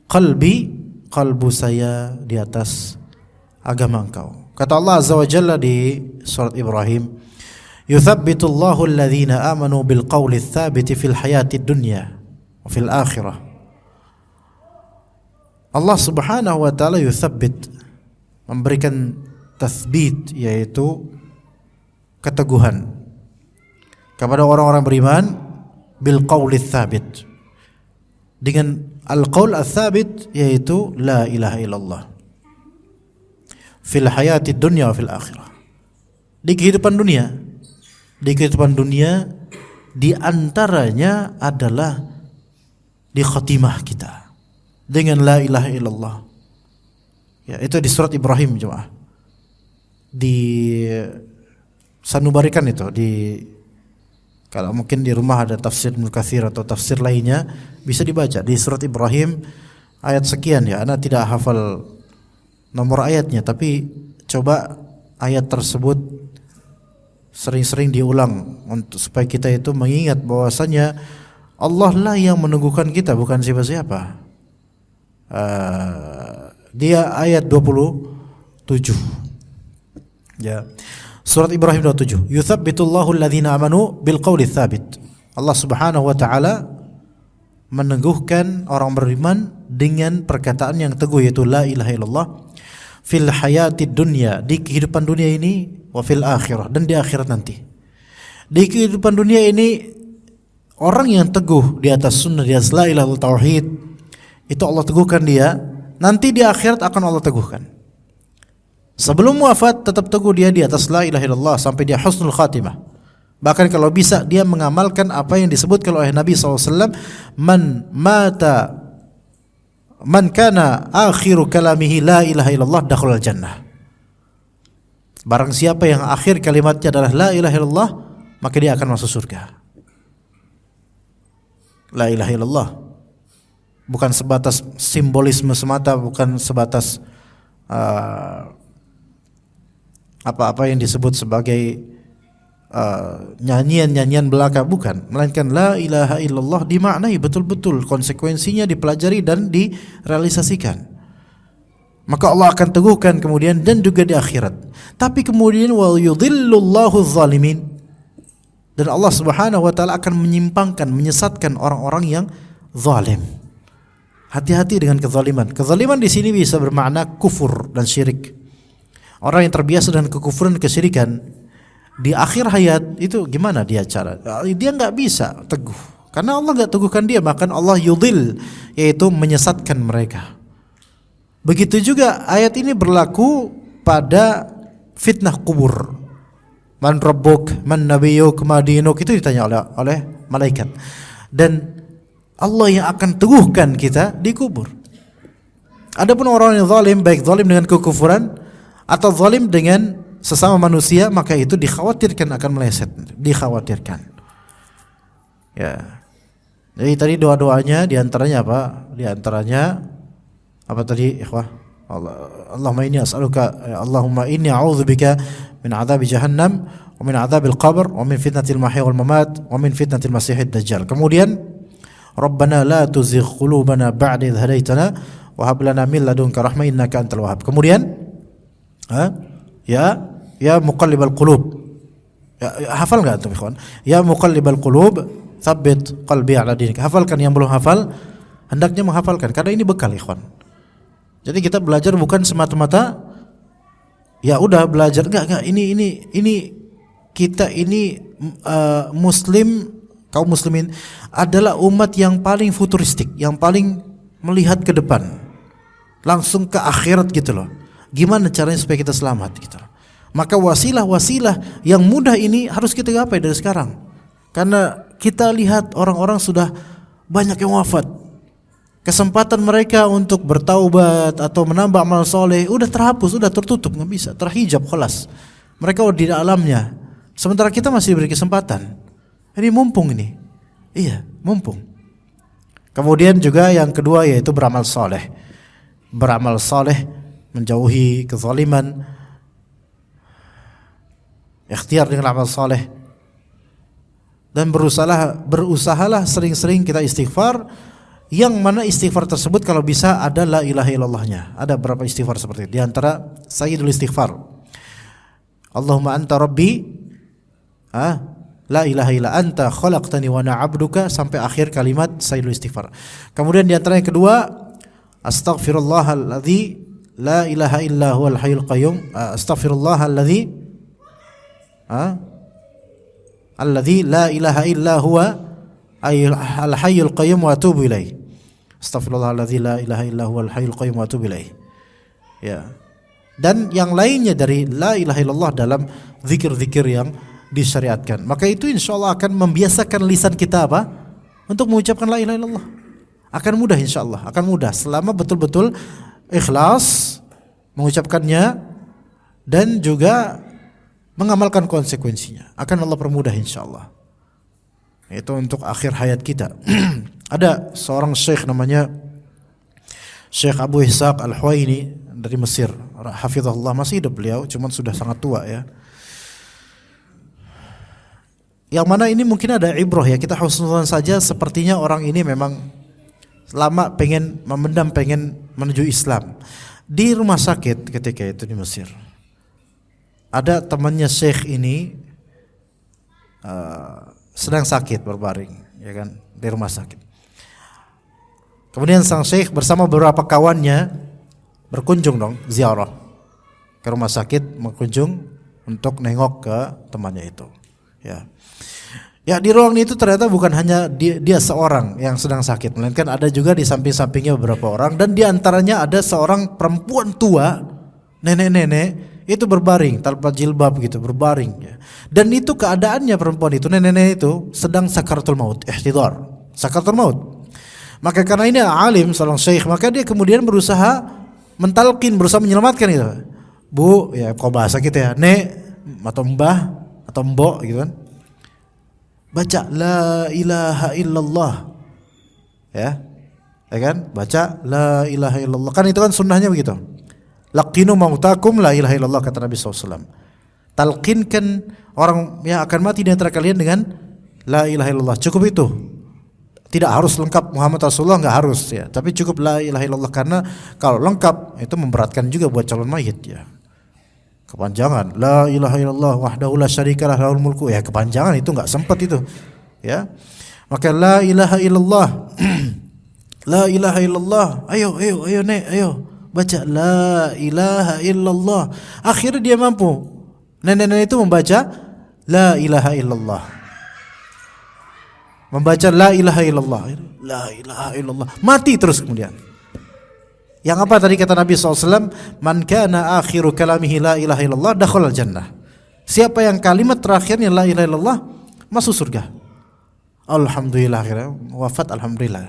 qalbu saya di atas agama Engkau. Kata Allah Azza wa Jalla di surat Ibrahim, yuthabbitullahu alladhina amanu bil qawli tsabiti fil hayatid dunya wa fil akhirah. Allah Subhanahu wa taala yuthabbit, memberikan tathbit, yaitu keteguhan kepada orang-orang beriman bil qawli tsabit, dengan al-qaul ats-tsabit, yaitu la ilaha illallah fil hayatid dunya wa fil akhirah. Di kehidupan dunia di antaranya adalah di khatimah kita dengan la ilaha illallah. Ya, itu di surat Ibrahim jemaah. Di sanubarikan itu kalau mungkin di rumah ada tafsir Ibnu Katsir atau tafsir lainnya, bisa dibaca di surat Ibrahim ayat sekian ya. Ana tidak hafal nomor ayatnya, tapi coba ayat tersebut sering-sering diulang untuk supaya kita itu mengingat bahwasanya Allah lah yang meneguhkan kita, bukan siapa-siapa. Dia ayat 27 ya, surat Ibrahim 27, yuthabbitullahu alladhina amanu bil qawli tsabit. Allah Subhanahu wa taala meneguhkan orang beriman dengan perkataan yang teguh, yaitu la ilaha illallah fil hayatid dunya, di kehidupan dunia ini, wa fil akhirah, dan di akhirat nanti. Di kehidupan dunia ini orang yang teguh di atas sunnah, di atas la ilaha illallah tauhid, itu Allah teguhkan dia. Nanti di akhirat akan Allah teguhkan. Sebelum wafat tetap teguh dia di atas la ilaha illallah sampai dia husnul khatimah. Bahkan kalau bisa dia mengamalkan apa yang disebutkan oleh Nabi SAW, man kana akhiru kalamihi la ilaha illallah dakhalal jannah. Barang siapa yang akhir kalimatnya adalah la ilaha illallah, maka dia akan masuk surga. La ilaha illallah bukan sebatas simbolisme semata, bukan sebatas apa-apa yang disebut sebagai nyanyian-nyanyian belaka, bukan, melainkan la ilaha illallah dimaknai betul-betul, konsekuensinya dipelajari dan direalisasikan. Maka Allah akan teguhkan kemudian dan juga di akhirat. Tapi kemudian wal yudhillullahu zalimin, dan Allah Subhanahu wa taala akan menyimpangkan, menyesatkan orang-orang yang zalim. Hati-hati dengan kezaliman. Kezaliman di sini bisa bermakna kufur dan syirik. Orang yang terbiasa dengan kekufuran, kesyirikan, di akhir hayat itu gimana dia cara? Dia nggak bisa teguh, karena Allah nggak teguhkan dia. Bahkan Allah yudhil, yaitu menyesatkan mereka. Begitu juga ayat ini berlaku pada fitnah kubur. Man rabbuk, man nabiyyuk, ma dinuk, itu ditanya oleh malaikat. Dan Allah yang akan teguhkan kita di kubur. Adapun orang yang zalim, baik zalim dengan kekufuran atau zalim dengan sesama manusia, maka itu dikhawatirkan akan meleset, dikhawatirkan. Ya. Jadi tadi doa-doanya diantaranya apa? Diantaranya apa tadi, ikhwah? Allahumma inni as'aluka, Allahumma inni a'udzubika min adzabi jahannam wa min adzabil qabr wa min fitnatil mahya wal mamat wa min fitnatil masiihid dajjal. Kemudian Rabbana la tuzigh qulubana ba'da idh hadaitana wa hab lana min ladunka rahmah innaka antal wahhab. Kemudian ya muqallibal qulub. Hafal enggak tuh ikhwan? Ya muqallibal qulub, tsabbit qalbi ala dinik. Hafalkan, yang belum hafal hendaknya menghafalkan, karena ini bekal ikhwan. Jadi kita belajar bukan semata-mata ya udah belajar, enggak, ini kita ini muslim, kaum muslimin adalah umat yang paling futuristik, yang paling melihat ke depan, langsung ke akhirat gitu loh. Gimana caranya supaya kita selamat gitu loh. Maka wasilah-wasilah yang mudah ini harus kita gapai dari sekarang. Karena kita lihat orang-orang sudah banyak yang wafat. Kesempatan mereka untuk bertaubat atau menambah amal soleh udah terhapus, udah tertutup, nggak bisa, terhijab, khalas. Mereka udah di dalamnya. Sementara kita masih diberi kesempatan. Ini mumpung ini. Iya, mumpung. Kemudian juga yang kedua yaitu beramal soleh. Beramal soleh, menjauhi kezaliman, ikhtiar dengan amal soleh, dan berusahalah sering-sering kita istighfar. Yang mana istighfar tersebut kalau bisa ada la ilaha illallahnya. Ada berapa istighfar seperti itu. Di antara sayyidul istighfar, Allahumma anta rabbi, la ilaha illa anta khalaqtani wa ana 'abduka, sampai akhir kalimat sayyidul istighfar. Kemudian di antara yang kedua, astaghfirullahalladzi la ilaha illa huwal hayyul qayyum, astaghfirullahalladzi alladzi la ilaha illa huwa al hayyul qayyum wa atubu ilaih. Astaghfirullahalladzi la ilaha illa huwal hayyul qayyum wa atubu ilaih. Ya. Dan yang lainnya dari la ilaha illallah dalam zikir-zikir yang disyariatkan. Maka itu insyaallah akan membiasakan lisan kita apa? Untuk mengucapkan la ilaha illallah. Akan mudah insyaallah, akan mudah selama betul-betul ikhlas mengucapkannya dan juga mengamalkan konsekuensinya. Akan Allah permudah insyaallah. Itu untuk akhir hayat kita. Ada seorang syekh namanya Syekh Abu Ishaq Al-Huwaini dari Mesir. Hafizahullah, masih hidup beliau, cuman sudah sangat tua ya. Yang mana ini mungkin ada ibrah ya, kita husnuzan saja. Sepertinya orang ini memang lama pengen memendam, pengen menuju Islam. Di rumah sakit ketika itu di Mesir, ada temannya Syekh ini sedang sakit berbaring, ya kan, di rumah sakit. Kemudian sang Syekh bersama beberapa kawannya berkunjung dong, ziarah ke rumah sakit, berkunjung untuk nengok ke temannya itu. Ya. Ya, di ruang itu ternyata bukan hanya dia seorang yang sedang sakit, melainkan ada juga di samping-sampingnya beberapa orang, dan di antaranya ada seorang perempuan tua, nenek-nenek itu berbaring tanpa jilbab gitu, berbaring ya. Dan itu keadaannya perempuan itu, nenek-nenek itu sedang sakaratul maut, ihtidar, sakaratul maut. Maka karena ini alim, seorang syekh, maka dia kemudian berusaha mentalkin, berusaha menyelamatkan itu. Bu, ya kok bahasa kita ya, nek atau mbah atau mbok gitu kan. Baca la ilaha illallah. Ya kan? Baca la ilaha illallah. Kan itu kan sunnahnya begitu. Laqinu mautakum la ilaha illallah, kata Nabi SAW. Talqinkan orang yang akan mati di antara kalian dengan la ilaha illallah. Cukup itu. Tidak harus lengkap Muhammad Rasulullah, enggak harus ya. Tapi cukup la ilaha illallah, karena kalau lengkap itu memberatkan juga buat calon mayit ya. Kepanjangan la ilaha illallah wahdahu la syarikalah lahul mulku, ya kepanjangan itu enggak sempat itu ya. Maka la ilaha illallah la ilaha illallah, ayo nek, ayo baca la ilaha illallah. Akhirnya dia mampu, nenek-nenek itu membaca la ilaha illallah, membaca la ilaha illallah, la ilaha illallah, mati terus. Kemudian yang apa tadi kata Nabi SAW, man kana akhiru kalamihi la ilaha illallah dakhala jannah. Siapa yang kalimat terakhirnya la ilaha illallah masuk surga. Alhamdulillah, akhirnya wafat alhamdulillah.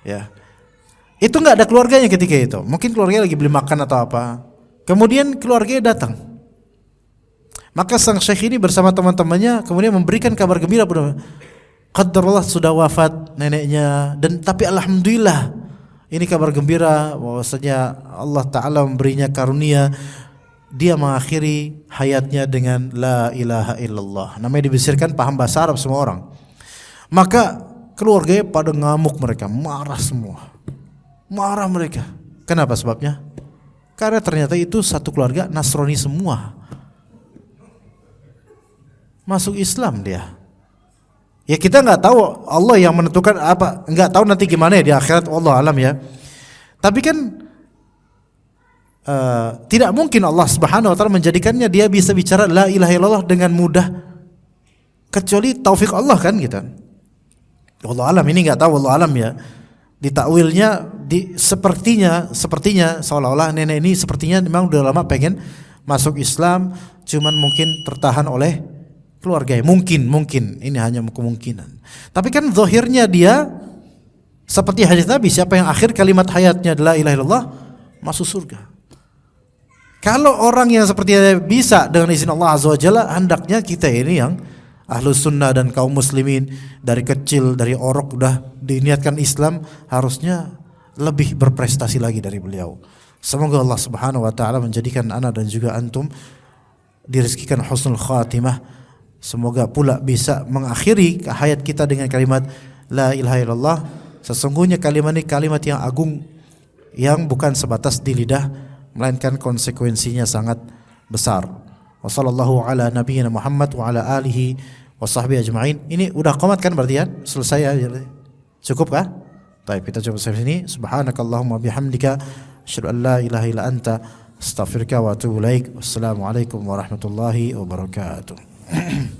Ya. Itu enggak ada keluarganya ketika itu. Mungkin keluarganya lagi beli makan atau apa. Kemudian keluarganya datang. Maka sang syekh ini bersama teman-temannya kemudian memberikan kabar gembira pada qadarullah, sudah wafat neneknya, dan tapi alhamdulillah ini kabar gembira bahwasanya Allah Ta'ala memberinya karunia, dia mengakhiri hayatnya dengan la ilaha illallah. Namanya dibisirkan, paham bahasa Arab semua orang. Maka keluarganya pada ngamuk, mereka marah semua. Marah mereka. Kenapa sebabnya? Karena ternyata itu satu keluarga Nasrani semua. Masuk Islam dia. Ya kita nggak tahu, Allah yang menentukan apa, nggak tahu nanti gimana ya di akhirat, Allah alam ya. Tapi kan tidak mungkin Allah Subhanahu Wa Taala menjadikannya dia bisa bicara la ilaha illallah dengan mudah, kecuali taufik Allah kan gitu. Allah alam, ini nggak tahu, Allah alam ya. Ditakwilnya sepertinya seolah-olah nenek ini sepertinya memang udah lama pengen masuk Islam, cuman mungkin tertahan oleh keluarga. Mungkin ini hanya kemungkinan. Tapi kan zahirnya dia seperti hadis Nabi, siapa yang akhir kalimat hayatnya la ilaha illallah masuk surga. Kalau orang yang seperti ini bisa dengan izin Allah Azza wa Jalla, hendaknya kita ini yang Ahlus Sunnah dan kaum muslimin dari kecil, dari orok udah diniatkan Islam, harusnya lebih berprestasi lagi dari beliau. Semoga Allah Subhanahu wa taala menjadikan ana dan juga antum dirizkikan husnul khatimah. Semoga pula bisa mengakhiri hayat kita dengan kalimat la ilaha illallah. Sesungguhnya kalimat ini kalimat yang agung, yang bukan sebatas di lidah, melainkan konsekuensinya sangat besar. Wassallallahu ala nabiyyina Muhammad wa ala alihi wa sahbihi ajma'in. Ini udah qomat kan berarti ya? Selesai ya? Cukup kah? Baik, kita coba sampai sini. Subhanakallahumma bihamdika asyhadu an la ilaha illa anta astaghfiruka wa atubu ilaik. Wassalamualaikum warahmatullahi wabarakatuh.